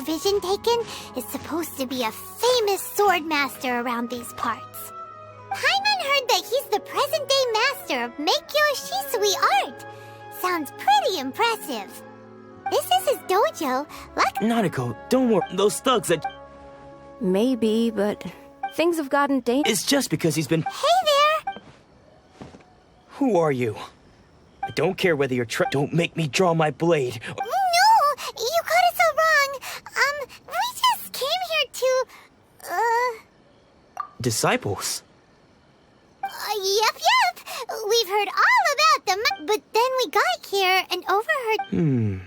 your vision taken is supposed to be a famous sword master around these parts. Paimon heard that he's the present-day master of Meikyo Shisui art. Sounds pretty impressive. This is his dojo. Nanako, don't worry. Those thugs that... Maybe, but things have gotten dangerous. It's just because he's been... Hey there! Who are you? I don't care whether you're Don't make me draw my blade. No! You got it so wrong. We just came here to... Disciples? Yep. We've heard all about them, but then we got here and overheard...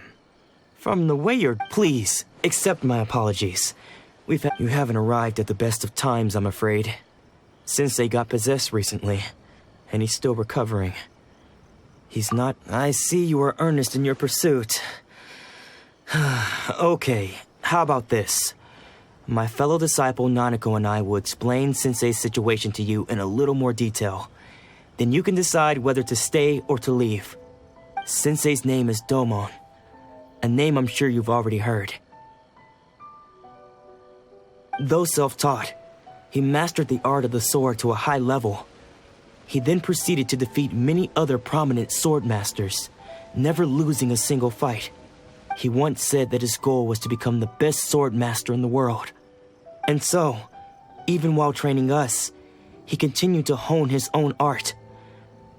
From the way you're... Please, accept my apologies. You haven't arrived at the best of times, I'm afraid. Sensei got possessed recently, and he's still recovering. He's not... I see you are earnest in your pursuit. Okay, how about this? My fellow disciple Nanako and I will explain Sensei's situation to you in a little more detail. Then you can decide whether to stay or to leave. Sensei's name is Domon, a name I'm sure you've already heard. Though self-taught, he mastered the art of the sword to a high level. He then proceeded to defeat many other prominent sword masters, never losing a single fight. He once said that his goal was to become the best sword master in the world. And so, even while training us, he continued to hone his own art.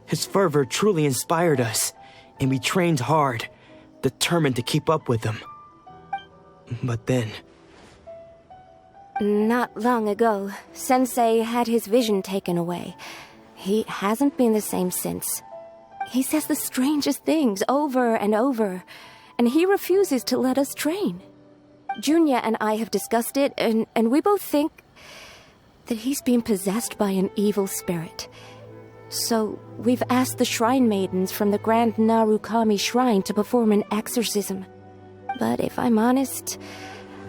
His fervor truly inspired us, and we trained hard, determined to keep up with him. But then... Not long ago, Sensei had his vision taken away. He hasn't been the same since. He says the strangest things over and over, and he refuses to let us train. Junya and I have discussed it, and we both think that he's been possessed by an evil spirit. So we've asked the shrine maidens from the Grand Narukami Shrine to perform an exorcism. But if I'm honest,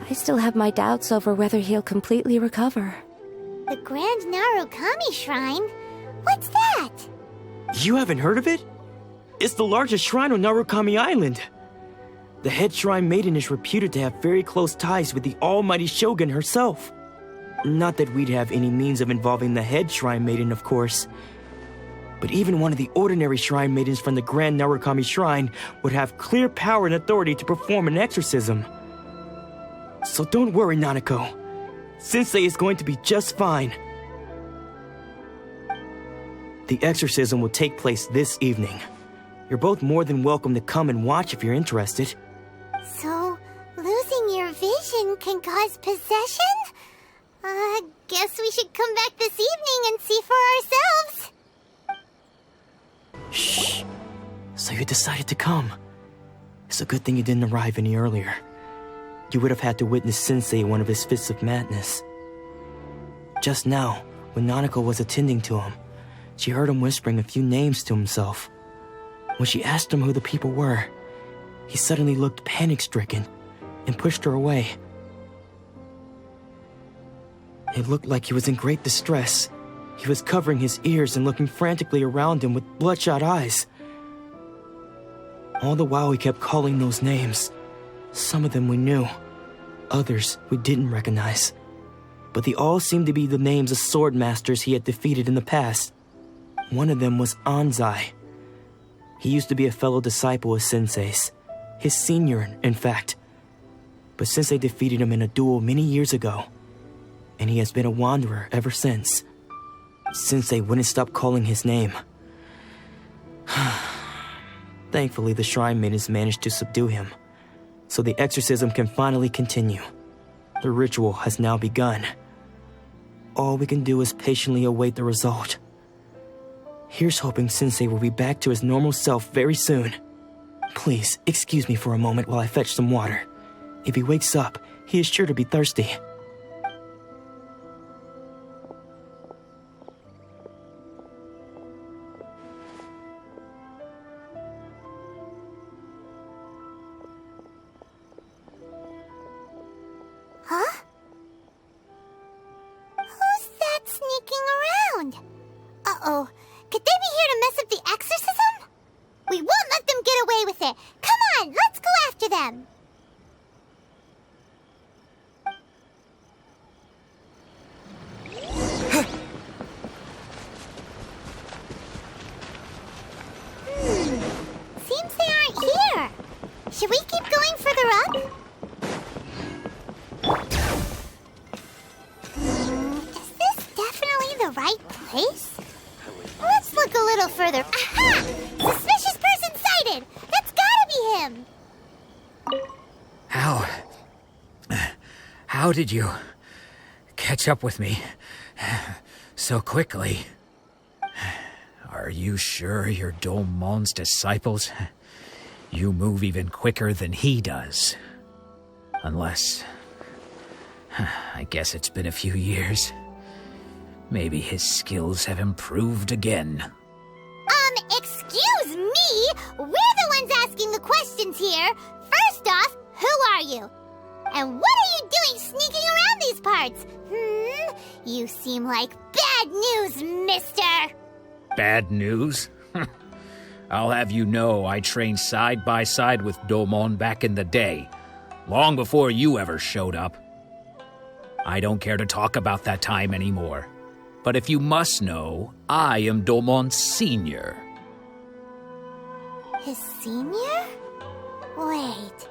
I still have my doubts over whether he'll completely recover. The Grand Narukami Shrine? What's that? You haven't heard of it? It's the largest shrine on Narukami Island. The head shrine maiden is reputed to have very close ties with the almighty Shogun herself. Not that we'd have any means of involving the head shrine maiden, of course. But even one of the ordinary shrine maidens from the Grand Narukami Shrine would have clear power and authority to perform an exorcism. So don't worry, Nanako. Sensei is going to be just fine. The exorcism will take place this evening. You're both more than welcome to come and watch if you're interested. So, losing your vision can cause possession? Guess we should come back this evening and see for ourselves. Shh. So you decided to come. It's a good thing you didn't arrive any earlier. You would have had to witness Sensei one of his fits of madness. Just now, when Nanako was attending to him, she heard him whispering a few names to himself. When she asked him who the people were, he suddenly looked panic-stricken and pushed her away. It looked like he was in great distress. He was covering his ears and looking frantically around him with bloodshot eyes. All the while he kept calling those names. Some of them we knew, others we didn't recognize. But they all seemed to be the names of sword masters he had defeated in the past. One of them was Anzai. He used to be a fellow disciple of Sensei's, his senior, in fact. But Sensei defeated him in a duel many years ago, and he has been a wanderer ever since. Sensei wouldn't stop calling his name. Thankfully, the shrine maidens managed to subdue him, so the exorcism can finally continue. The ritual has now begun. All we can do is patiently await the result. Here's hoping Sensei will be back to his normal self very soon. Please, excuse me for a moment while I fetch some water. If he wakes up, he is sure to be thirsty. Huh? Who's that sneaking around? Uh-oh. Could they be here to mess up the exorcism? We won't let them get away with it. Come on, let's go after them. How did you catch up with me so quickly? Are you sure you're Domon's disciples? You move even quicker than he does. Unless... I guess it's been a few years. Maybe his skills have improved again. Excuse me? We're the ones asking the questions here. First off, who are you? And what are you doing sneaking around these parts? You seem like bad news, mister. Bad news? I'll have you know I trained side by side with Domon back in the day, long before you ever showed up. I don't care to talk about that time anymore. But if you must know, I am Domon's senior. His senior? Wait,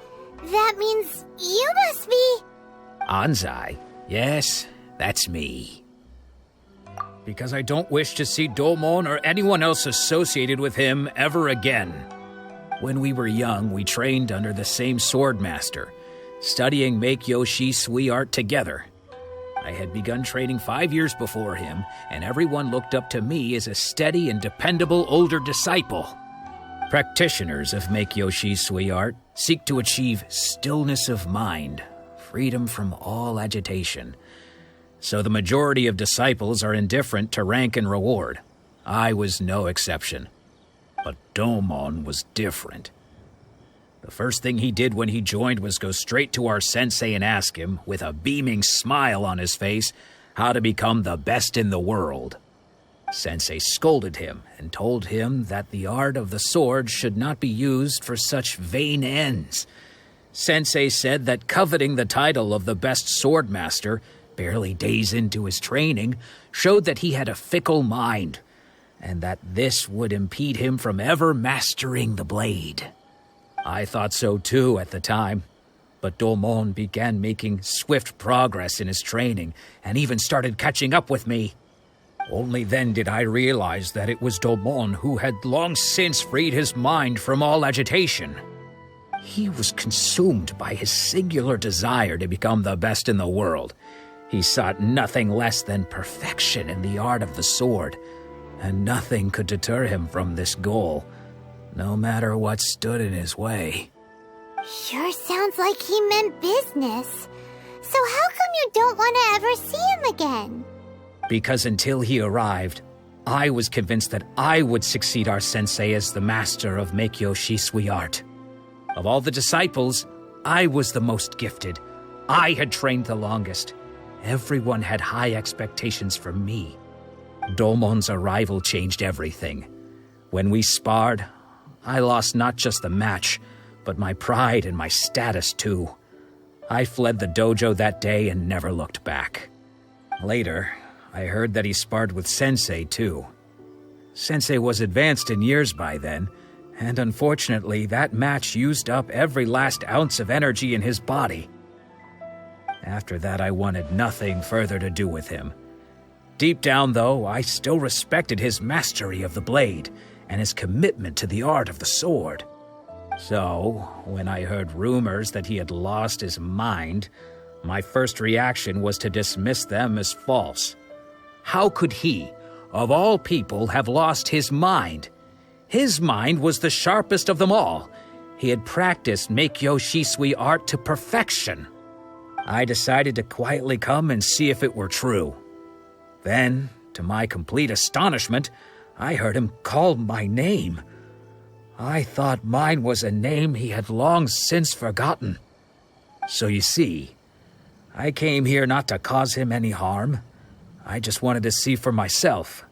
that means you must be... Anzai? Yes, that's me. Because I don't wish to see Domon or anyone else associated with him ever again. When we were young, we trained under the same swordmaster, studying Make-Yoshi Sui art together. I had begun training 5 years before him, and everyone looked up to me as a steady and dependable older disciple. Practitioners of Make-Yoshi Sui art seek to achieve stillness of mind, freedom from all agitation. So the majority of disciples are indifferent to rank and reward. I was no exception. But Domon was different. The first thing he did when he joined was go straight to our sensei and ask him, with a beaming smile on his face, how to become the best in the world. Sensei scolded him and told him that the art of the sword should not be used for such vain ends. Sensei said that coveting the title of the best swordmaster, barely days into his training, showed that he had a fickle mind, and that this would impede him from ever mastering the blade. I thought so too at the time, but Domon began making swift progress in his training and even started catching up with me. Only then did I realize that it was Domon who had long since freed his mind from all agitation. He was consumed by his singular desire to become the best in the world. He sought nothing less than perfection in the art of the sword, and nothing could deter him from this goal, no matter what stood in his way. Sure sounds like he meant business. So how come you don't want to ever see him again? Because until he arrived, I was convinced that I would succeed our sensei as the master of Make-Yoshi Sui art. Of all the disciples, I was the most gifted. I had trained the longest. Everyone had high expectations from me. Domon's arrival changed everything. When we sparred, I lost not just the match, but my pride and my status too. I fled the dojo that day and never looked back. Later, I heard that he sparred with Sensei too. Sensei was advanced in years by then, and unfortunately that match used up every last ounce of energy in his body. After that, I wanted nothing further to do with him. Deep down, though, I still respected his mastery of the blade and his commitment to the art of the sword. So, when I heard rumors that he had lost his mind, my first reaction was to dismiss them as false. How could he, of all people, have lost his mind? His mind was the sharpest of them all. He had practiced Make-Yoshi Sui art to perfection. I decided to quietly come and see if it were true. Then, to my complete astonishment, I heard him call my name. I thought mine was a name he had long since forgotten. So you see, I came here not to cause him any harm. I just wanted to see for myself.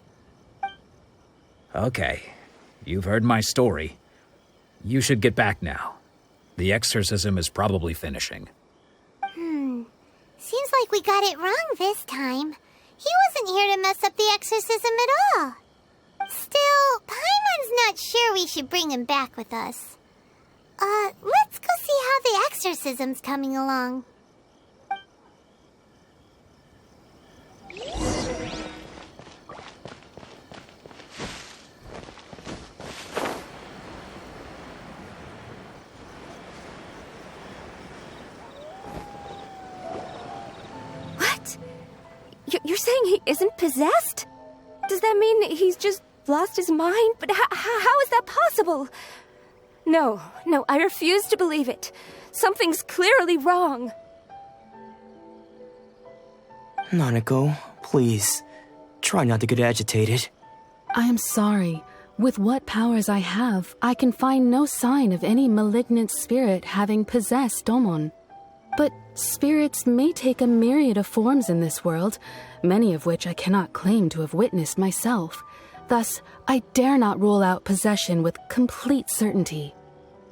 Okay, you've heard my story. You should get back now. The exorcism is probably finishing. Seems like we got it wrong this time. He wasn't here to mess up the exorcism at all. Still, Paimon's not sure we should bring him back with us. Let's go see how the exorcism's coming along. You're saying he isn't possessed? Does that mean he's just lost his mind? But how is that possible? No, I refuse to believe it. Something's clearly wrong. Nanako, please, try not to get agitated. I am sorry. With what powers I have, I can find no sign of any malignant spirit having possessed Domon. But spirits may take a myriad of forms in this world, many of which I cannot claim to have witnessed myself. Thus, I dare not rule out possession with complete certainty.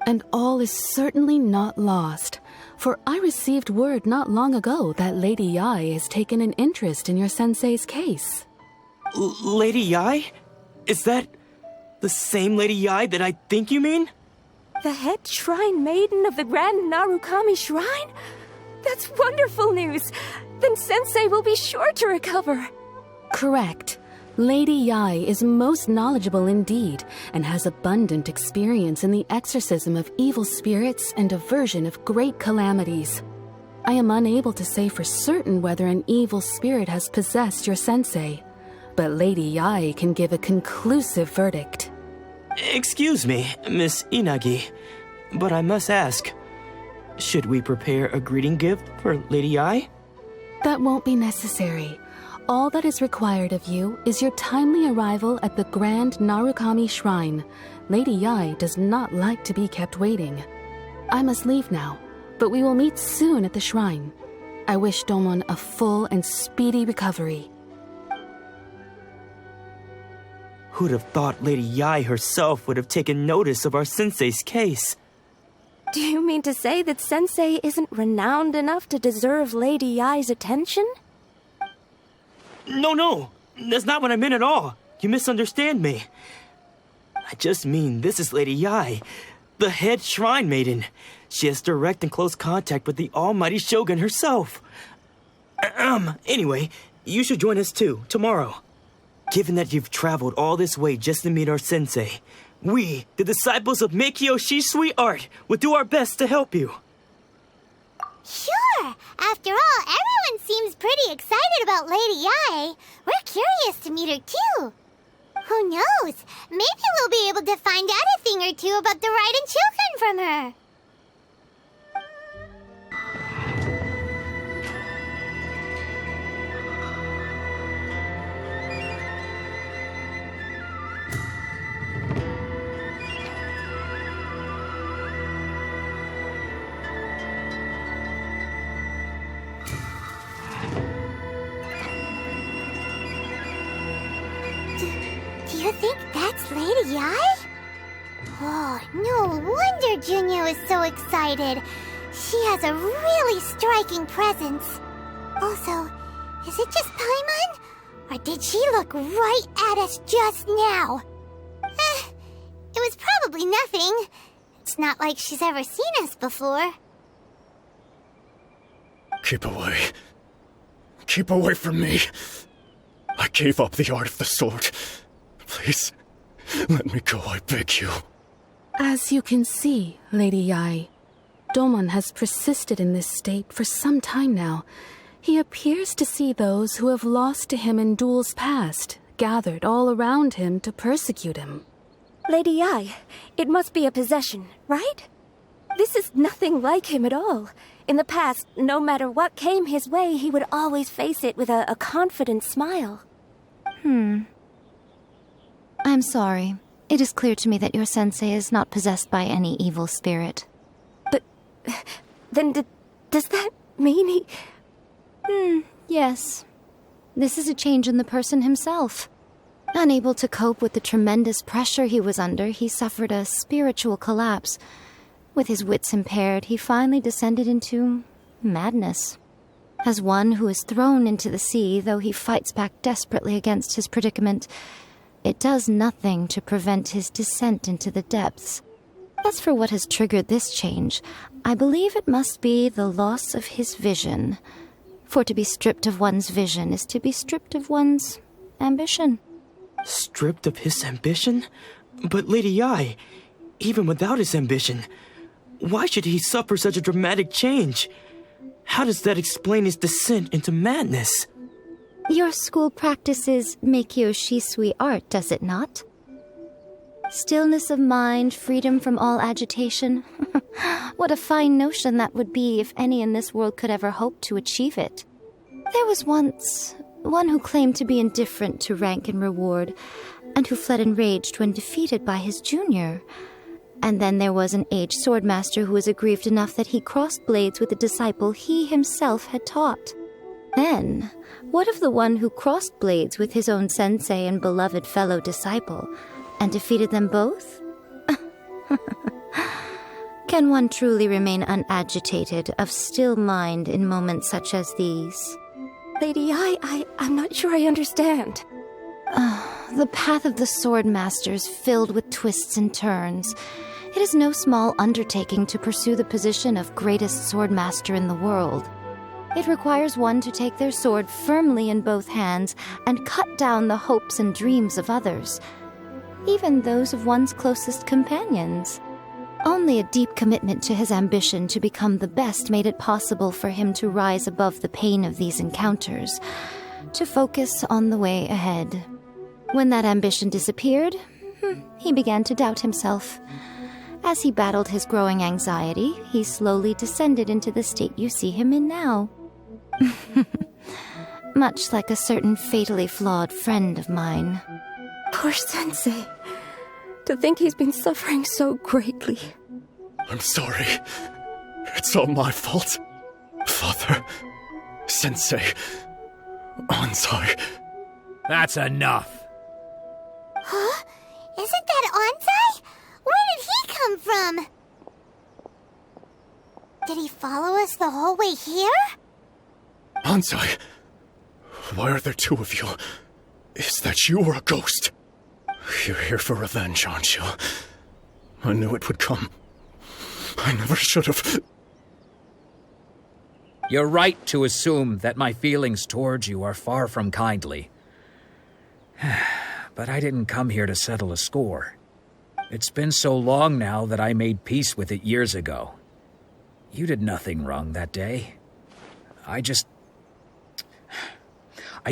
And all is certainly not lost, for I received word not long ago that Lady Yae has taken an interest in your sensei's case. Lady Yae? Is that the same Lady Yae that I think you mean? The head shrine maiden of the Grand Narukami Shrine? That's wonderful news! Then Sensei will be sure to recover. Correct. Lady Yae is most knowledgeable indeed, and has abundant experience in the exorcism of evil spirits and aversion of great calamities. I am unable to say for certain whether an evil spirit has possessed your sensei, but Lady Yae can give a conclusive verdict. Excuse me, Miss Inagi, but I must ask, should we prepare a greeting gift for Lady Yae? That won't be necessary. All that is required of you is your timely arrival at the Grand Narukami Shrine. Lady Yae does not like to be kept waiting. I must leave now, but we will meet soon at the shrine. I wish Domon a full and speedy recovery. Who'd have thought Lady Yae herself would have taken notice of our sensei's case? Do you mean to say that Sensei isn't renowned enough to deserve Lady Yae's attention? No, that's not what I meant at all. You misunderstand me. I just mean this is Lady Yae, the head shrine maiden. She has direct and close contact with the almighty Shogun herself. Anyway, you should join us too, tomorrow. Given that you've traveled all this way just to meet our sensei, we, the disciples of Meikyo Shisui Art, will do our best to help you. Sure! After all, everyone seems pretty excited about Lady Yae. We're curious to meet her too. Who knows? Maybe we'll be able to find out a thing or two about the Raiden children from her. Do you think that's Lady Yae? Oh, no wonder Junya is so excited. She has a really striking presence. Also, is it just Paimon? Or did she look right at us just now? It was probably nothing. It's not like she's ever seen us before. Keep away. Keep away from me. I gave up the art of the sword. Please, let me go, I beg you. As you can see, Lady Yae, Domon has persisted in this state for some time now. He appears to see those who have lost to him in duels past, gathered all around him to persecute him. Lady Yae, it must be a possession, right? This is nothing like him at all. In the past, no matter what came his way, he would always face it with a confident smile. I'm sorry. It is clear to me that your sensei is not possessed by any evil spirit. But then does that mean he... Yes. This is a change in the person himself. Unable to cope with the tremendous pressure he was under, he suffered a spiritual collapse. With his wits impaired, he finally descended into madness. As one who is thrown into the sea, though he fights back desperately against his predicament, it does nothing to prevent his descent into the depths. As for what has triggered this change, I believe it must be the loss of his vision. For to be stripped of one's vision is to be stripped of one's ambition. Stripped of his ambition? But Lady Yae, even without his ambition, why should he suffer such a dramatic change? How does that explain his descent into madness? Your school practices Meikyo Shisui art, does it not? Stillness of mind, freedom from all agitation. What a fine notion that would be if any in this world could ever hope to achieve it. There was once one who claimed to be indifferent to rank and reward, and who fled enraged when defeated by his junior. And then there was an aged swordmaster who was aggrieved enough that he crossed blades with a disciple he himself had taught. Then, what of the one who crossed blades with his own sensei and beloved fellow disciple, and defeated them both? Can one truly remain unagitated, of still mind in moments such as these? Lady, I'm not sure I understand. The path of the swordmaster is filled with twists and turns. It is no small undertaking to pursue the position of greatest swordmaster in the world. It requires one to take their sword firmly in both hands and cut down the hopes and dreams of others, even those of one's closest companions. Only a deep commitment to his ambition to become the best made it possible for him to rise above the pain of these encounters, to focus on the way ahead. When that ambition disappeared, he began to doubt himself. As he battled his growing anxiety, he slowly descended into the state you see him in now. Much like a certain fatally flawed friend of mine. Poor Sensei. To think he's been suffering so greatly. I'm sorry. It's all my fault. Father, Sensei, Ansai. That's enough. Huh? Isn't that Ansai? Where did he come from? Did he follow us the whole way here? Ansai, why are there two of you? Is that you or a ghost? You're here for revenge, aren't you? I knew it would come. I never should have. You're right to assume that my feelings towards you are far from kindly. But I didn't come here to settle a score. It's been so long now that I made peace with it years ago. You did nothing wrong that day. I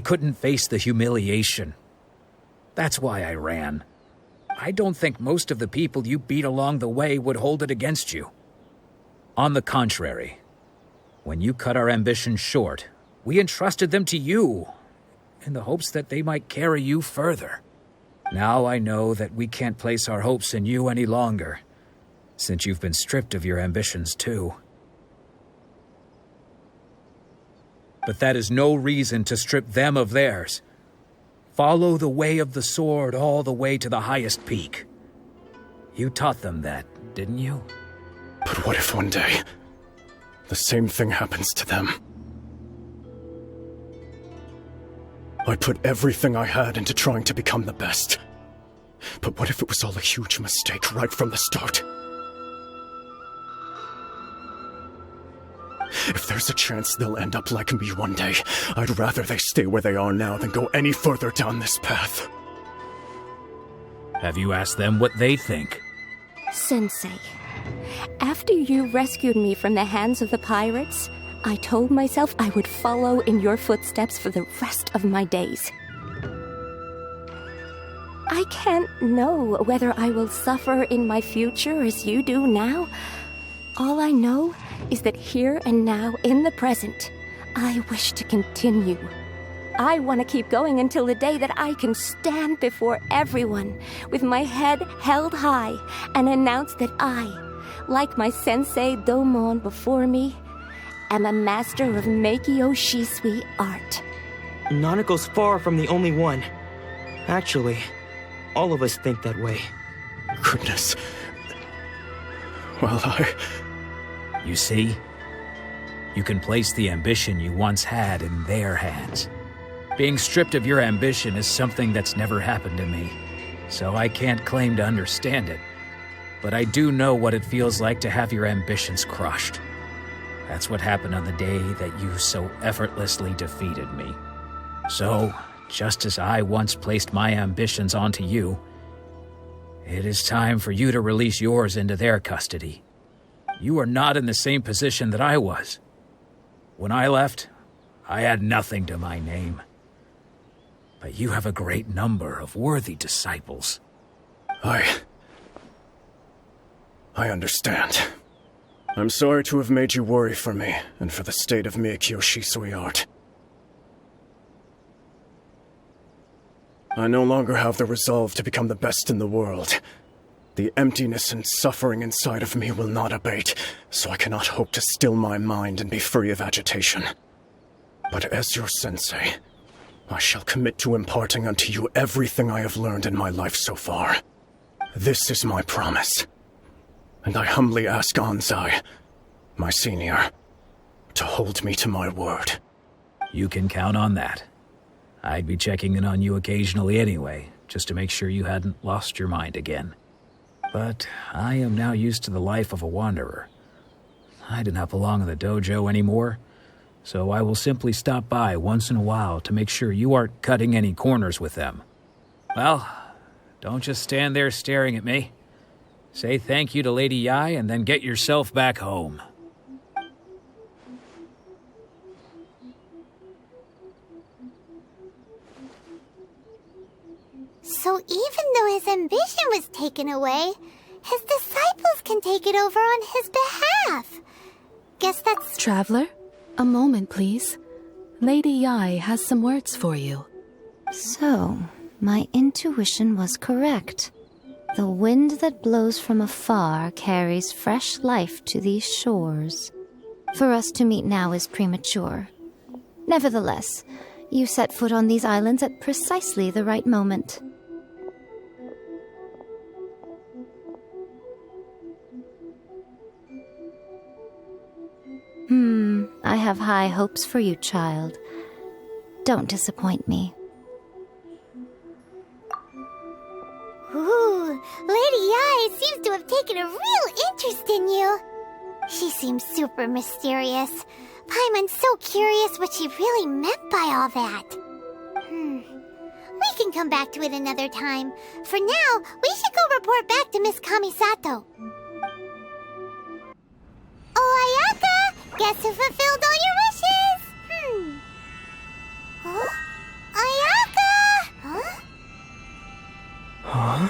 couldn't face the humiliation. That's why I ran. I don't think most of the people you beat along the way would hold it against you. On the contrary, when you cut our ambitions short, we entrusted them to you, in the hopes that they might carry you further. Now I know that we can't place our hopes in you any longer, since you've been stripped of your ambitions too. But that is no reason to strip them of theirs. Follow the way of the sword all the way to the highest peak. You taught them that, didn't you? But what if one day, the same thing happens to them? I put everything I had into trying to become the best. But what if it was all a huge mistake right from the start? If there's a chance they'll end up like me one day, I'd rather they stay where they are now than go any further down this path. Have you asked them what they think? Sensei, after you rescued me from the hands of the pirates, I told myself I would follow in your footsteps for the rest of my days. I can't know whether I will suffer in my future as you do now. All I know is that here and now, in the present, I wish to continue. I want to keep going until the day that I can stand before everyone with my head held high and announce that I, like my sensei Domon before me, am a master of Meikyo Shisui art. Nanako's far from the only one. Actually, all of us think that way. Goodness. Well, You see? You can place the ambition you once had in their hands. Being stripped of your ambition is something that's never happened to me, so I can't claim to understand it. But I do know what it feels like to have your ambitions crushed. That's what happened on the day that you so effortlessly defeated me. So, just as I once placed my ambitions onto you, it is time for you to release yours into their custody. You are not in the same position that I was. When I left, I had nothing to my name. But you have a great number of worthy disciples. I understand. I'm sorry to have made you worry for me, and for the state of Miikyo Shisui art. I no longer have the resolve to become the best in the world. The emptiness and suffering inside of me will not abate, so I cannot hope to still my mind and be free of agitation. But as your sensei, I shall commit to imparting unto you everything I have learned in my life so far. This is my promise. And I humbly ask Anzai, my senior, to hold me to my word. You can count on that. I'd be checking in on you occasionally anyway, just to make sure you hadn't lost your mind again. But I am now used to the life of a wanderer. I do not belong in the dojo anymore, so I will simply stop by once in a while to make sure you aren't cutting any corners with them. Well, don't just stand there staring at me. Say thank you to Lady Yai and then get yourself back home. So even though his ambition was taken away, his disciples can take it over on his behalf. Guess that's... Traveler, a moment, please. Lady Yai has some words for you. So, my intuition was correct. The wind that blows from afar carries fresh life to these shores. For us to meet now is premature. Nevertheless, you set foot on these islands at precisely the right moment. I have high hopes for you, child. Don't disappoint me. Ooh, Lady Yai seems to have taken a real interest in you. She seems super mysterious. Paimon's so curious what she really meant by all that. We can come back to it another time. For now, we should go report back to Miss Kamisato. Oh, Ayaka! Guess who fulfilled all your wishes? Huh? Ayaka! Huh? Huh?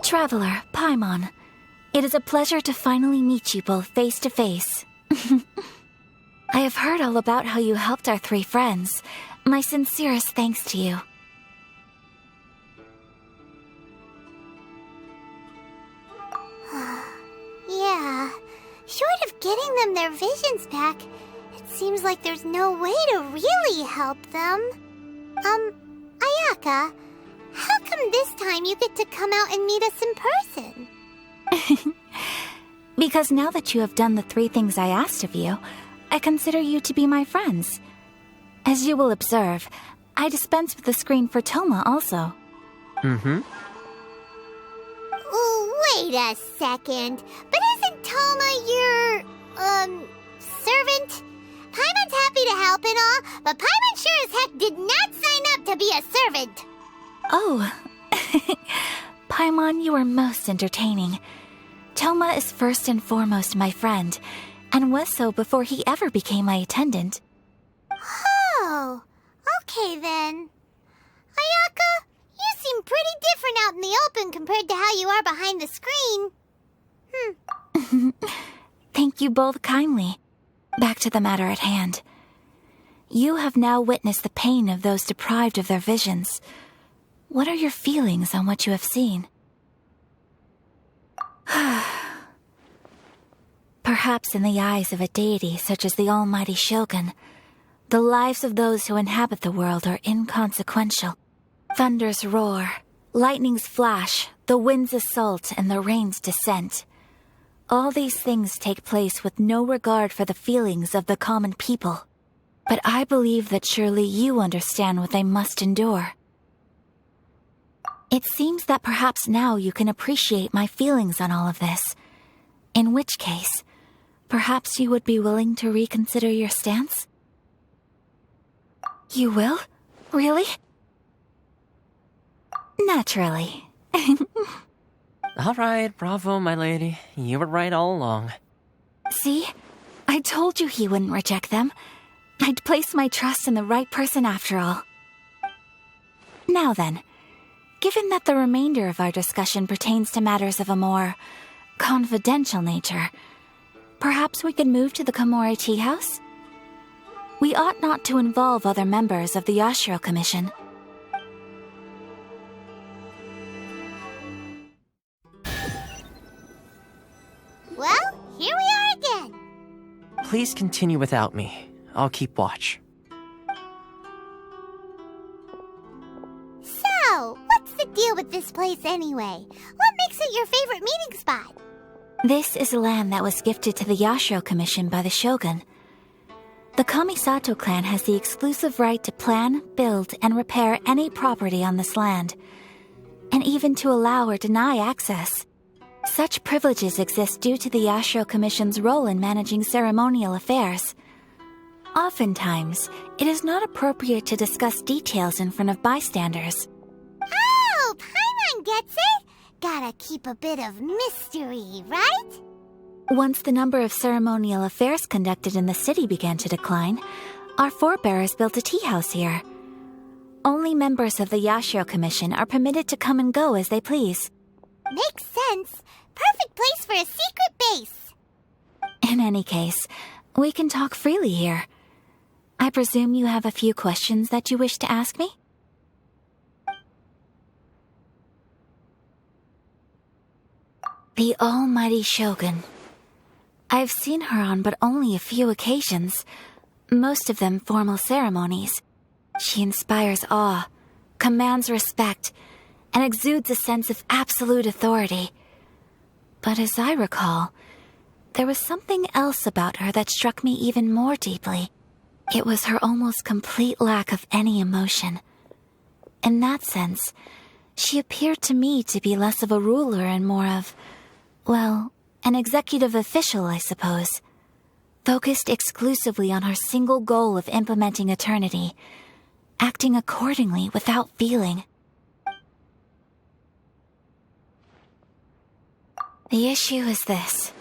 Traveler, Paimon, it is a pleasure to finally meet you both face to face. I have heard all about how you helped our three friends. My sincerest thanks to you. Yeah, short of getting them their visions back, it seems like there's no way to really help them. Ayaka, how come this time you get to come out and meet us in person? Because now that you have done the 3 things I asked of you, I consider you to be my friends. As you will observe, I dispense with the screen for Toma also. Wait a second. But isn't Toma your, servant? Paimon's happy to help and all, but Paimon sure as heck did not sign up to be a servant. Oh, Paimon, you are most entertaining. Toma is first and foremost my friend, and was so before he ever became my attendant. Oh, okay then. Ayaka, you seem pretty different out in the open compared to how you are behind the screen. Thank you both kindly. Back to the matter at hand. You have now witnessed the pain of those deprived of their visions. What are your feelings on what you have seen? Perhaps in the eyes of a deity such as the almighty Shogun, the lives of those who inhabit the world are inconsequential. Thunders roar, lightnings flash, the winds assault, and the rains descent. All these things take place with no regard for the feelings of the common people. But I believe that surely you understand what they must endure. It seems that perhaps now you can appreciate my feelings on all of this. In which case, perhaps you would be willing to reconsider your stance? You will? Really? Naturally. All right, bravo, my lady. You were right all along. See? I told you he wouldn't reject them. I'd placed my trust in the right person after all. Now then, given that the remainder of our discussion pertains to matters of a more confidential nature, perhaps we could move to the Komori Tea House? We ought not to involve other members of the Yashiro Commission. Well, here we are again. Please continue without me. I'll keep watch. So, what's the deal with this place anyway? What makes it your favorite meeting spot? This is land that was gifted to the Yashiro Commission by the Shogun. The Kamisato clan has the exclusive right to plan, build, and repair any property on this land, and even to allow or deny access. Such privileges exist due to the Yashiro Commission's role in managing ceremonial affairs. Oftentimes, it is not appropriate to discuss details in front of bystanders. Oh, Paimon gets it! Gotta keep a bit of mystery, right? Once the number of ceremonial affairs conducted in the city began to decline, our forebears built a tea house here. Only members of the Yashiro Commission are permitted to come and go as they please. Makes sense. Perfect place for a secret base. In any case, we can talk freely here. I presume you have a few questions that you wish to ask me? The almighty Shogun. I've seen her on but only a few occasions, most of them formal ceremonies. She inspires awe, commands respect, and exudes a sense of absolute authority. But as I recall, there was something else about her that struck me even more deeply. It was her almost complete lack of any emotion. In that sense, she appeared to me to be less of a ruler and more of, well, an executive official, I suppose. Focused exclusively on her single goal of implementing eternity, acting accordingly without feeling. The issue is this.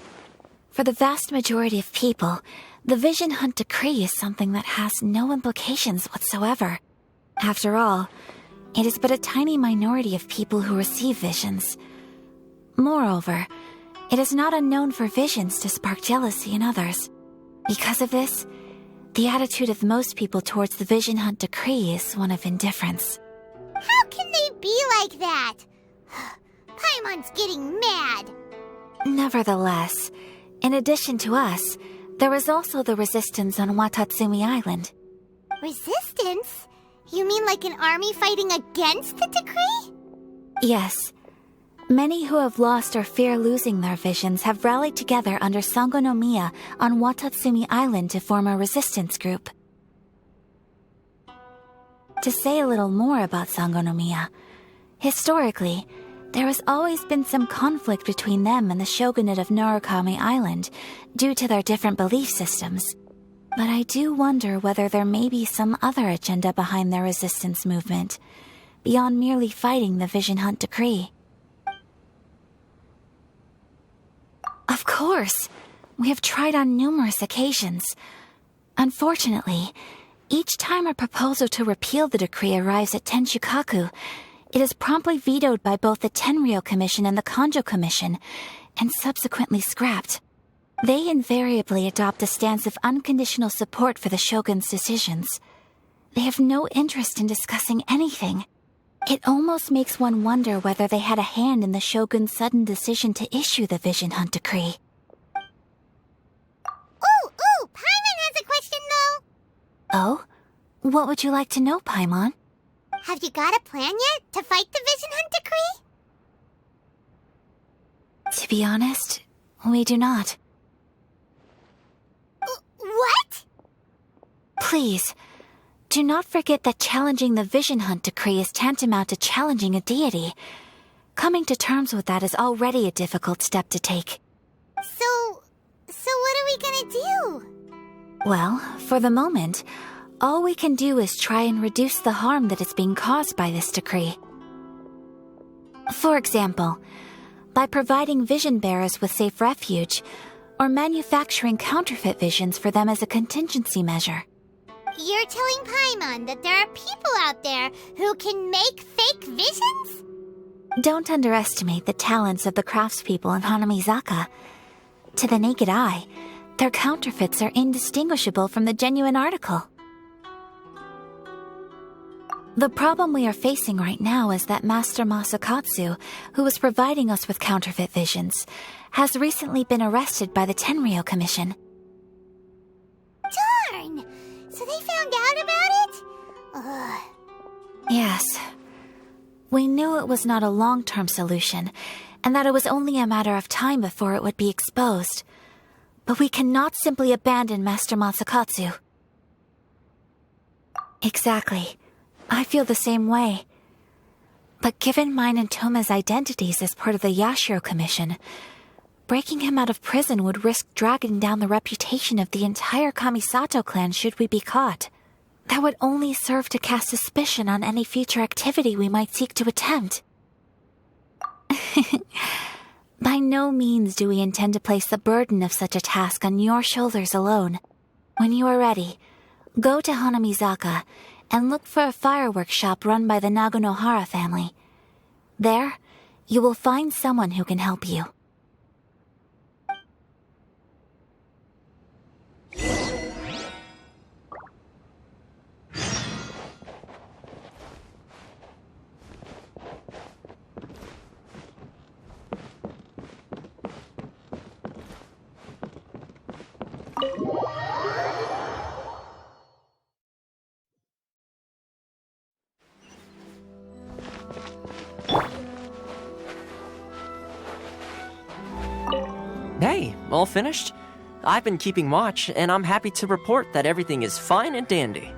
For the vast majority of people, the Vision Hunt Decree is something that has no implications whatsoever. After all, it is but a tiny minority of people who receive visions. Moreover, it is not unknown for visions to spark jealousy in others. Because of this, the attitude of most people towards the Vision Hunt Decree is one of indifference. How can they be like that? Paimon's getting mad. Nevertheless, in addition to us, there is also the resistance on Watatsumi Island. Resistance? You mean like an army fighting against the decree? Yes. Many who have lost or fear losing their visions have rallied together under Sangonomiya on Watatsumi Island to form a resistance group. To say a little more about Sangonomiya, historically, there has always been some conflict between them and the shogunate of Narukami Island due to their different belief systems. But I do wonder whether there may be some other agenda behind their resistance movement, beyond merely fighting the Vision Hunt Decree. Of course! We have tried on numerous occasions. Unfortunately, each time a proposal to repeal the decree arrives at Tenshukaku, it is promptly vetoed by both the Tenryou Commission and the Kanjo Commission, and subsequently scrapped. They invariably adopt a stance of unconditional support for the Shogun's decisions. They have no interest in discussing anything. It almost makes one wonder whether they had a hand in the Shogun's sudden decision to issue the Vision Hunt Decree. Ooh, Paimon has a question though. Oh? What would you like to know, Paimon? Have you got a plan yet to fight the Vision Hunt Decree? To be honest, we do not. What? Please, do not forget that challenging the Vision Hunt Decree is tantamount to challenging a deity. Coming to terms with that is already a difficult step to take. So what are we gonna do? Well, for the moment, all we can do is try and reduce the harm that is being caused by this decree. For example, by providing vision bearers with safe refuge, or manufacturing counterfeit visions for them as a contingency measure. You're telling Paimon that there are people out there who can make fake visions? Don't underestimate the talents of the craftspeople in Hanamizaka. To the naked eye, their counterfeits are indistinguishable from the genuine article. The problem we are facing right now is that Master Masakatsu, who was providing us with counterfeit visions, has recently been arrested by the Tenryo Commission. Darn! So they found out about it? Ugh. Yes. We knew it was not a long-term solution, and that it was only a matter of time before it would be exposed. But we cannot simply abandon Master Masakatsu. Exactly. I feel the same way. But given mine and Toma's identities as part of the Yashiro Commission, breaking him out of prison would risk dragging down the reputation of the entire Kamisato clan should we be caught. That would only serve to cast suspicion on any future activity we might seek to attempt. By no means do we intend to place the burden of such a task on your shoulders alone. When you are ready, go to Hanamizaka and look for a fireworks shop run by the Naganohara family. There, you will find someone who can help you. Hey, all finished? I've been keeping watch, and I'm happy to report that everything is fine and dandy.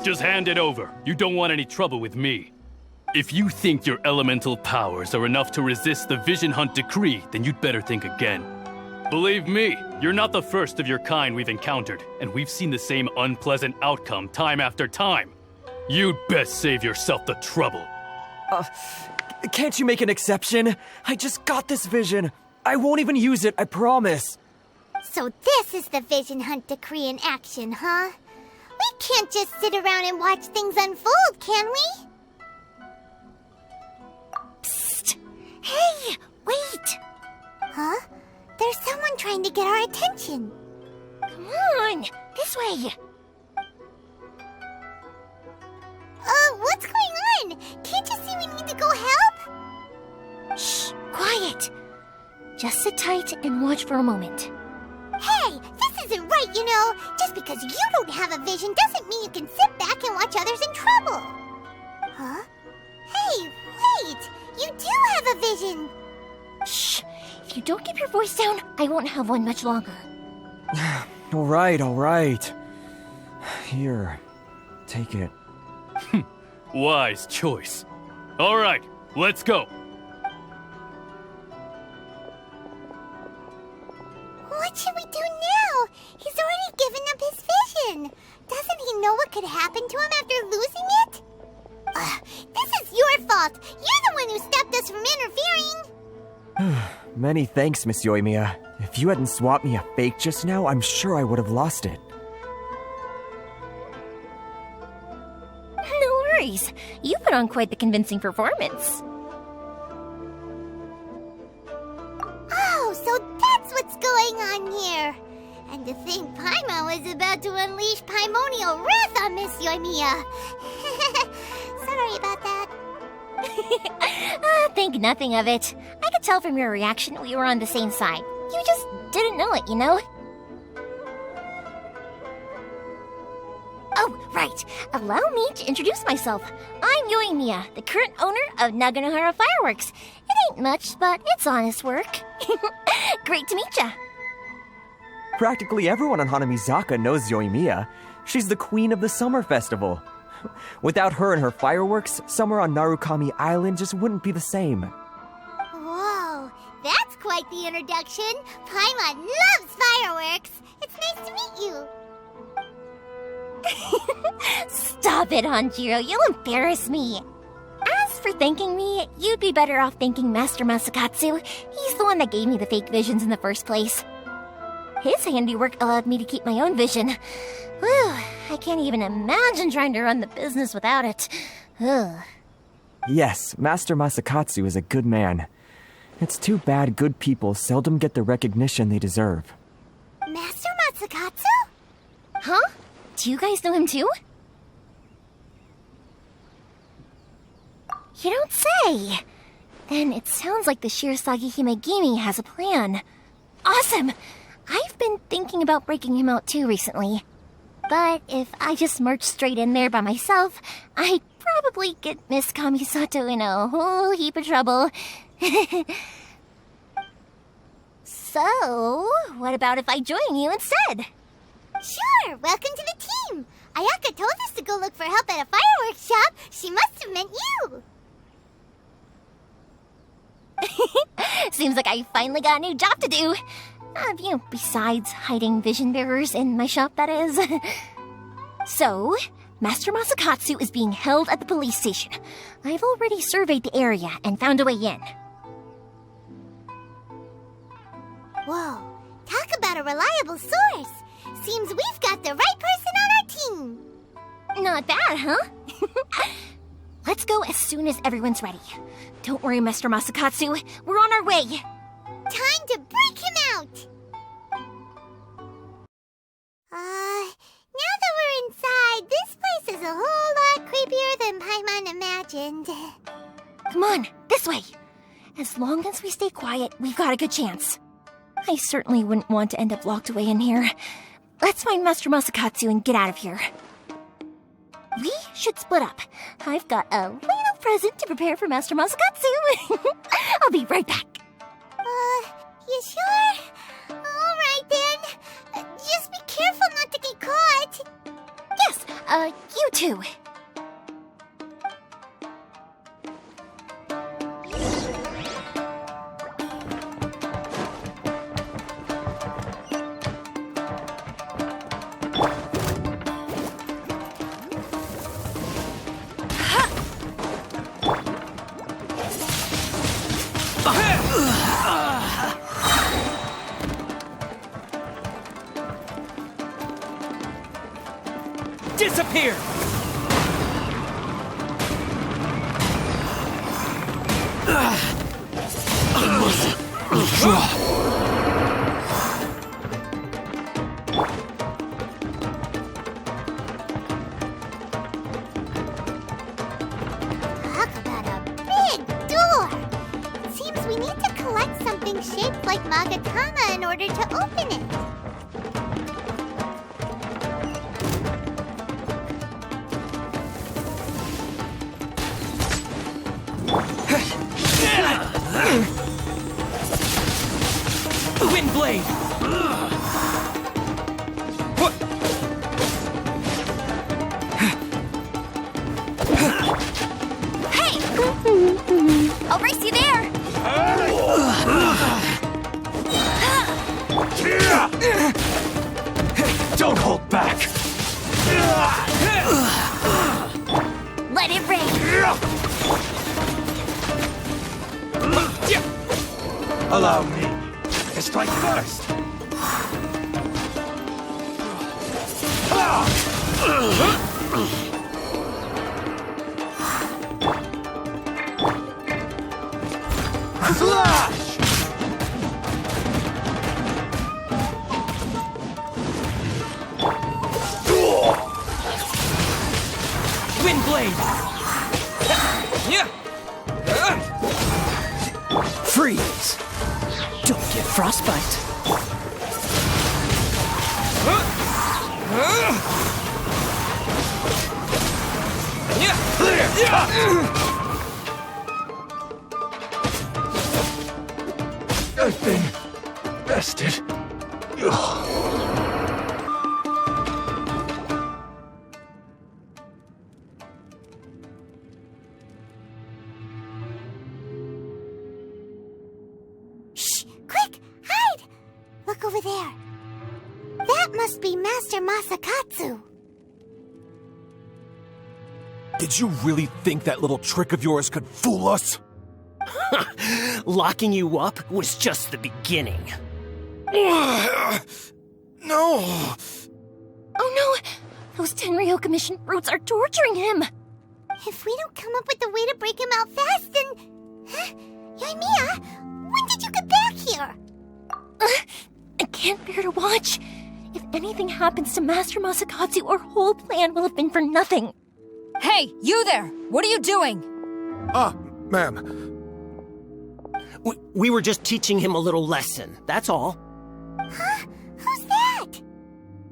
Just hand it over. You don't want any trouble with me. If you think your elemental powers are enough to resist the Vision Hunt decree, then you'd better think again. Believe me, you're not the first of your kind we've encountered, and we've seen the same unpleasant outcome time after time. You'd best save yourself the trouble. Can't you make an exception? I just got this vision. I won't even use it, I promise. So this is the Vision Hunt decree in action, huh? We can't just sit around and watch things unfold, can we? Psst! Hey, wait! Huh? There's someone trying to get our attention. Come on, this way. What's going on? Can't you see we need to go help? Shh, quiet. Just sit tight and watch for a moment. Hey, this isn't right, you know. Just because you don't have a vision doesn't mean you can sit back and watch others in trouble. Huh? Hey, wait! You do have a vision! Shh! If you don't keep your voice down, I won't have one much longer. All right. Here, take it. Wise choice. All right, let's go. What should we do now? He's already given up his vision. Doesn't he know what could happen to him after losing it? This is your fault. You're the one who stopped us from interfering. Many thanks, Miss Yoimiya. If you hadn't swapped me a fake just now, I'm sure I would have lost it. No worries. You put on quite the convincing performance. Oh, so that's what's going on here. And to think Paimon was about to unleash Paimonial wrath on Miss Yoimiya. Sorry about that. Think nothing of it. I could tell from your reaction we were on the same side. You just didn't know it, you know? Oh, right. Allow me to introduce myself. I'm Yoimiya, the current owner of Naganohara Fireworks. It ain't much, but it's honest work. Great to meet ya. Practically everyone on Hanamizaka knows Yoimiya. She's the queen of the summer festival. Without her and her fireworks, summer on Narukami Island just wouldn't be the same. Whoa, that's quite the introduction. Paimon loves fireworks. It's nice to meet you. Stop it, Hanjiro. You'll embarrass me. As for thanking me, you'd be better off thanking Master Masakatsu. He's the one that gave me the fake visions in the first place. His handiwork allowed me to keep my own vision. Whew, I can't even imagine trying to run the business without it. Ugh. Yes, Master Masakatsu is a good man. It's too bad good people seldom get the recognition they deserve. Master Masakatsu? Huh? Do you guys know him too? You don't say! Then it sounds like the Shirasagi Himegimi has a plan. Awesome! I've been thinking about breaking him out too recently. But if I just marched straight in there by myself, I'd probably get Miss Kamisato in a whole heap of trouble. So, what about if I join you instead? Sure, welcome to the team. Ayaka told us to go look for help at a fireworks shop. She must have meant you. Seems like I finally got a new job to do. Besides hiding vision bearers in my shop, that is. So, Master Masakatsu is being held at the police station. I've already surveyed the area and found a way in. Whoa, talk about a reliable source. Seems we've got the right person on our team. Not bad, huh? Let's go as soon as everyone's ready. Don't worry, Master Masakatsu. We're on our way. Time to break him out! Now that we're inside, this place is a whole lot creepier than Paimon imagined. Come on, this way. As long as we stay quiet, we've got a good chance. I certainly wouldn't want to end up locked away in here. Let's find Master Masakatsu and get out of here. We should split up. I've got a little present to prepare for Master Masakatsu. I'll be right back. You sure? Alright then. Just be careful not to get caught. Yes, you too. Disappear! Talk about a big door. It seems we need to collect something shaped like Magatama in order to open it. Wind blade! Hey! I'll race you there! Don't hold back! Let it rain! Allow me to strike first! Slash! Wind blade! Yeah! Freeze! Don't get frostbite. I've been bested. Shh! Quick! Hide! Look over there. That must be Master Masakatsu. Did you really think that little trick of yours could fool us? Locking you up was just the beginning. No! Oh no! Those Tenryo Commission brutes are torturing him! If we don't come up with a way to break him out fast, then... Huh? Yoimiya, when did you get back here? I can't bear to watch. If anything happens to Master Masakatsu, our whole plan will have been for nothing. Hey, you there! What are you doing? Ma'am. We were just teaching him a little lesson, that's all. Huh? Who's that?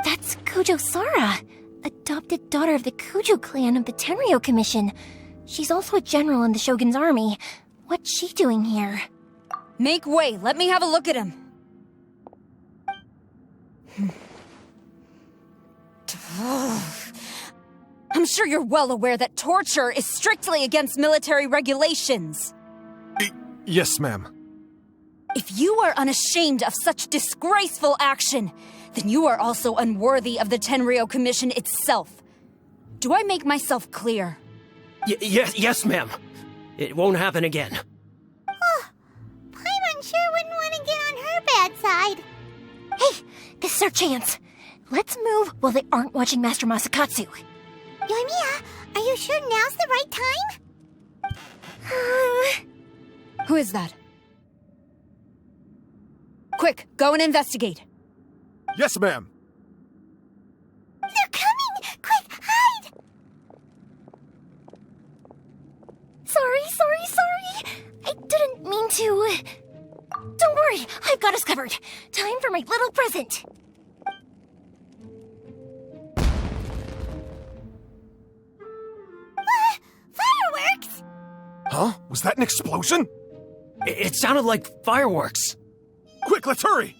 That's Kujo Sara, adopted daughter of the Kujo clan of the Tenryo Commission. She's also a general in the Shogun's army. What's she doing here? Make way, let me have a look at him. I'm sure you're well aware that torture is strictly against military regulations. Yes, ma'am. If you are unashamed of such disgraceful action, then you are also unworthy of the Tenryo Commission itself. Do I make myself clear? Yes, ma'am. It won't happen again. Oh, Paimon sure wouldn't want to get on her bad side. Hey, this is our chance. Let's move while they aren't watching Master Masakatsu. Yoimiya, are you sure now's the right time? Who is that? Quick, go and investigate. Yes, ma'am. They're coming! Quick, hide! Sorry. I didn't mean to. Don't worry, I've got us covered. Time for my little present. Fireworks! Huh? Was that an explosion? It sounded like fireworks. Quick, let's hurry!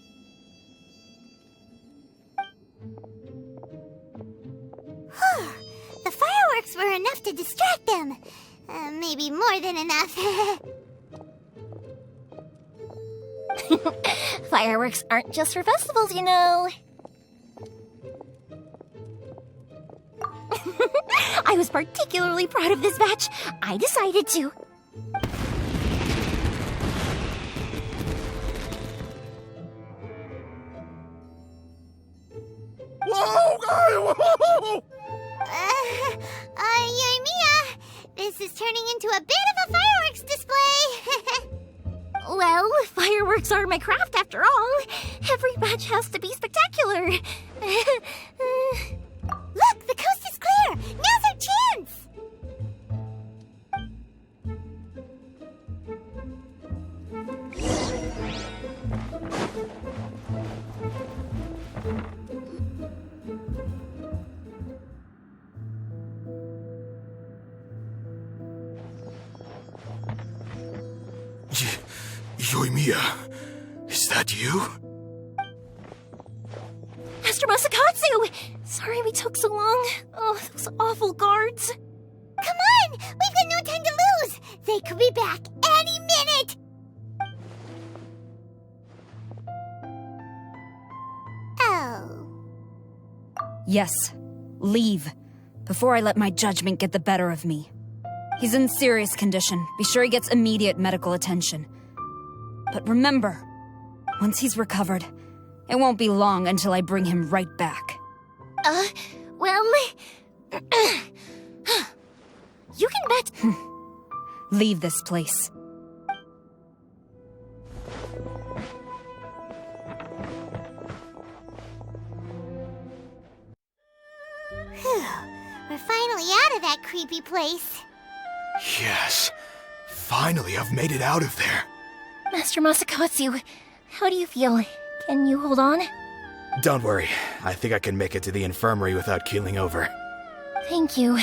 The fireworks were enough to distract them. Maybe more than enough. Fireworks aren't just for festivals, you know. I was particularly proud of this batch. I decided to. Whoa! Yoimiya, this is turning into a bit of a fireworks display. Well, fireworks are my craft after all. Every batch has to be spectacular. Look, the coast is clear. Now's our chance. Yoimiya, is that you? Master Masakatsu! Sorry we took so long. Oh, those awful guards. Come on! We've got no time to lose! They could be back any minute! Oh. Yes, leave, before I let my judgment get the better of me. He's in serious condition. Be sure he gets immediate medical attention. But remember, once he's recovered, it won't be long until I bring him right back. Well... you can bet... Leave this place. Whew. We're finally out of that creepy place. Yes, Finally, I've made it out of there. Master Masakatsu, how do you feel? Can you hold on? Don't worry. I think I can make it to the infirmary without keeling over. Thank you.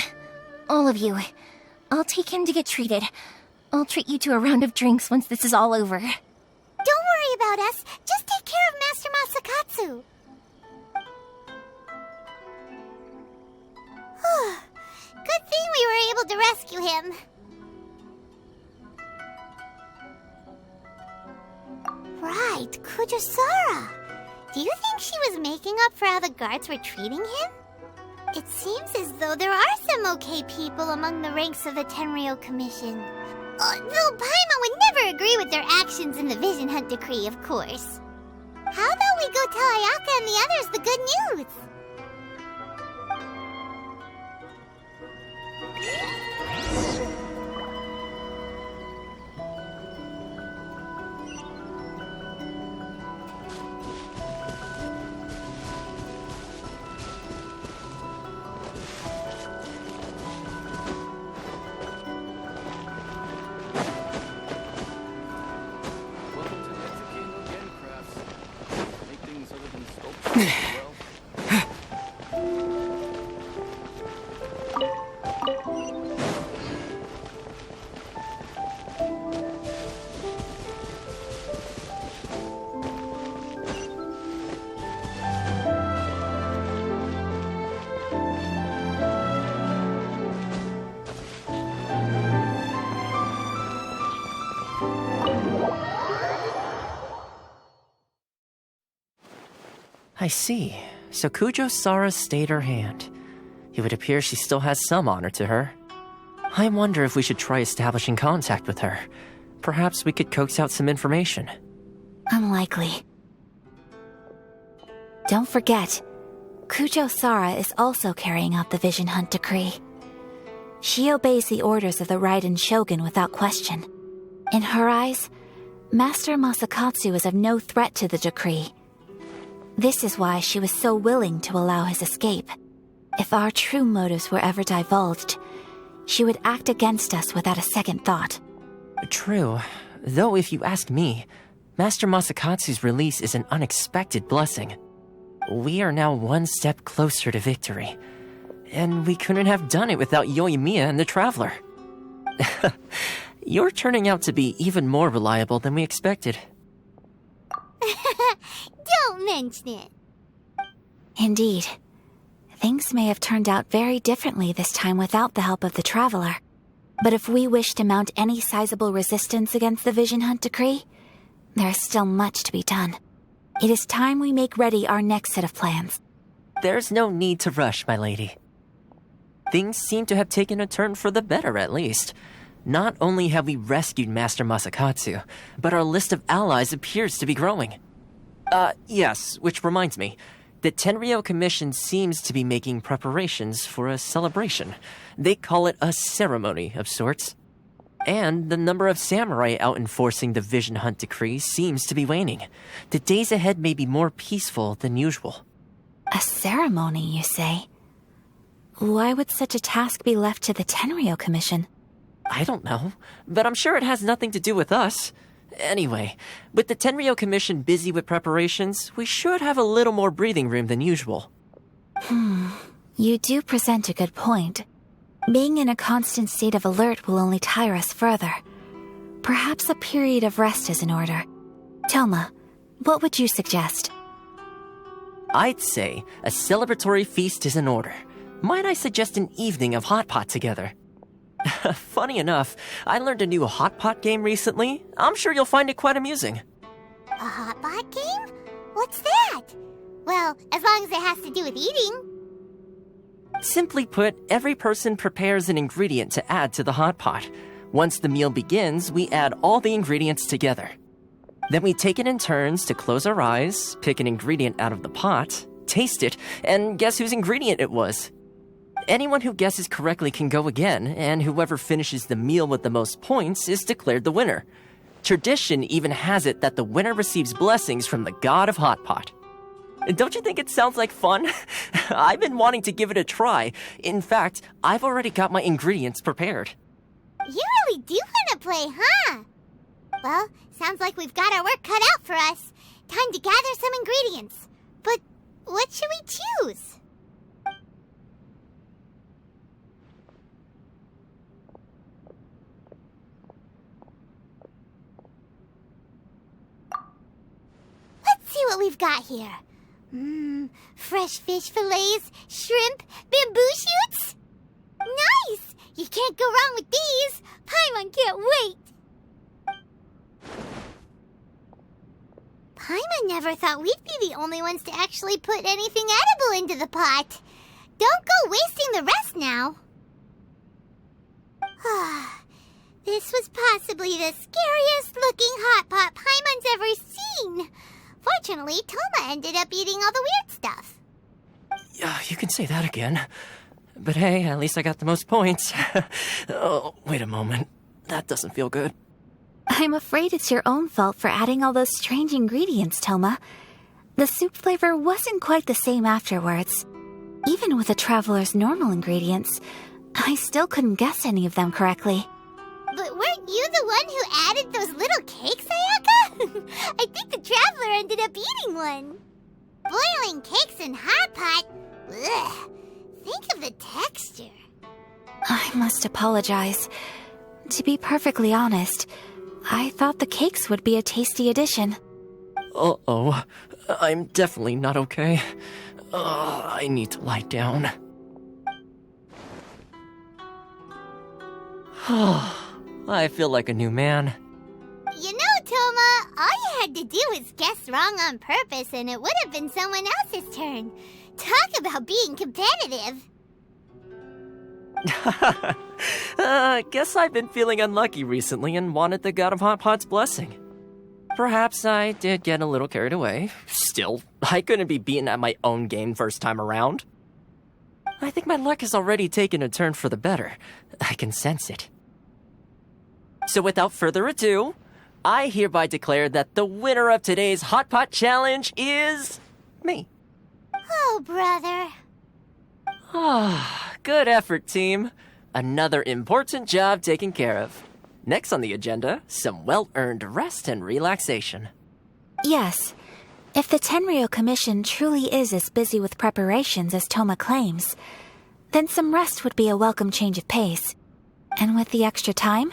All of you. I'll take him to get treated. I'll treat you to a round of drinks once this is all over. Don't worry about us. Just take care of Master Masakatsu. Good thing we were able to rescue him. Right, Kujosara. Do you think she was making up for how the guards were treating him? It seems as though there are some okay people among the ranks of the Tenryou Commission. Though Paimon would never agree with their actions in the Vision Hunt Decree, of course. How about we go tell Ayaka and the others the good news? I see. So Kujo-Sara stayed her hand. It would appear she still has some honor to her. I wonder if we should try establishing contact with her. Perhaps we could coax out some information. Unlikely. Don't forget, Kujo-Sara is also carrying out the Vision Hunt Decree. She obeys the orders of the Raiden Shogun without question. In her eyes, Master Masakatsu is of no threat to the decree. This is why she was so willing to allow his escape. If our true motives were ever divulged, she would act against us without a second thought. True. Though if you ask me, Master Masakatsu's release is an unexpected blessing. We are now one step closer to victory. And we couldn't have done it without Yoimiya and the Traveler. You're turning out to be even more reliable than we expected. Don't mention it. Indeed. Things may have turned out very differently this time without the help of the Traveler. But if we wish to mount any sizable resistance against the Vision Hunt Decree, there is still much to be done. It is time we make ready our next set of plans. There's no need to rush, my lady. Things seem to have taken a turn for the better, at least. Not only have we rescued Master Masakatsu, but our list of allies appears to be growing. Yes, which reminds me. The Tenryou Commission seems to be making preparations for a celebration. They call it a ceremony of sorts. And the number of samurai out enforcing the Vision Hunt Decree seems to be waning. The days ahead may be more peaceful than usual. A ceremony, you say? Why would such a task be left to the Tenryou Commission? I don't know, but I'm sure it has nothing to do with us. Anyway, with the Tenryou Commission busy with preparations, we should have a little more breathing room than usual. You do present a good point. Being in a constant state of alert will only tire us further. Perhaps a period of rest is in order. Toma, what would you suggest? I'd say a celebratory feast is in order. Might I suggest an evening of hot pot together? Funny enough, I learned a new hot pot game recently. I'm sure you'll find it quite amusing. A hot pot game? What's that? Well, as long as it has to do with eating. Simply put, every person prepares an ingredient to add to the hot pot. Once the meal begins, we add all the ingredients together. Then we take it in turns to close our eyes, pick an ingredient out of the pot, taste it, and guess whose ingredient it was. Anyone who guesses correctly can go again, and whoever finishes the meal with the most points is declared the winner. Tradition even has it that the winner receives blessings from the god of hot pot. Don't you think it sounds like fun? I've been wanting to give it a try. In fact, I've already got my ingredients prepared. You really do want to way, huh? Well, sounds like we've got our work cut out for us. Time to gather some ingredients. But what should we choose? Let's see what we've got here. Fresh fish fillets, shrimp, bamboo shoots. Nice! You can't go wrong with these. Paimon can't wait. Paimon never thought we'd be the only ones to actually put anything edible into the pot. Don't go wasting the rest now. This was possibly the scariest looking hot pot Paimon's ever seen. Fortunately, Toma ended up eating all the weird stuff. Yeah, you can say that again. But hey, at least I got the most points. Oh, wait a moment. That doesn't feel good. I'm afraid it's your own fault for adding all those strange ingredients, Toma. The soup flavor wasn't quite the same afterwards. Even with the traveler's normal ingredients, I still couldn't guess any of them correctly. But weren't you the one who added those little cakes, Ayaka? I think the traveler ended up eating one. Boiling cakes in hot pot? Ugh. Think of the texture. I must apologize. To be perfectly honest, I thought the cakes would be a tasty addition. Uh-oh. I'm definitely not okay. I need to lie down. I feel like a new man. You know, Toma, all you had to do was guess wrong on purpose and it would have been someone else's turn. Talk about being competitive. Guess I've been feeling unlucky recently and wanted the God of Hot Pot's blessing. Perhaps I did get a little carried away. Still, I couldn't be beaten at my own game first time around. I think my luck has already taken a turn for the better. I can sense it. So without further ado, I hereby declare that the winner of today's Hot Pot Challenge is me. Oh, brother. Good effort, team. Another important job taken care of. Next on the agenda, some well-earned rest and relaxation. Yes. If the Tenryo Commission truly is as busy with preparations as Toma claims, then some rest would be a welcome change of pace. And with the extra time,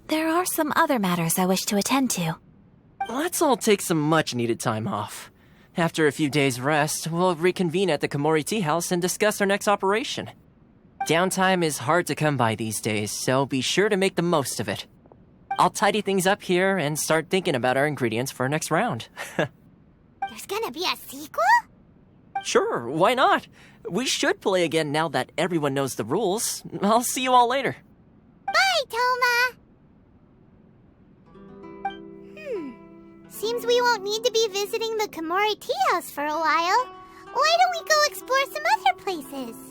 there are some other matters I wish to attend to. Let's all take some much-needed time off. After a few days' rest, we'll reconvene at the Komori Tea House and discuss our next operation. Downtime is hard to come by these days, so be sure to make the most of it. I'll tidy things up here and start thinking about our ingredients for our next round. There's gonna be a sequel? Sure, why not? We should play again now that everyone knows the rules. I'll see you all later. Bye, Toma! Seems we won't need to be visiting the Komori Tea House for a while. Why don't we go explore some other places?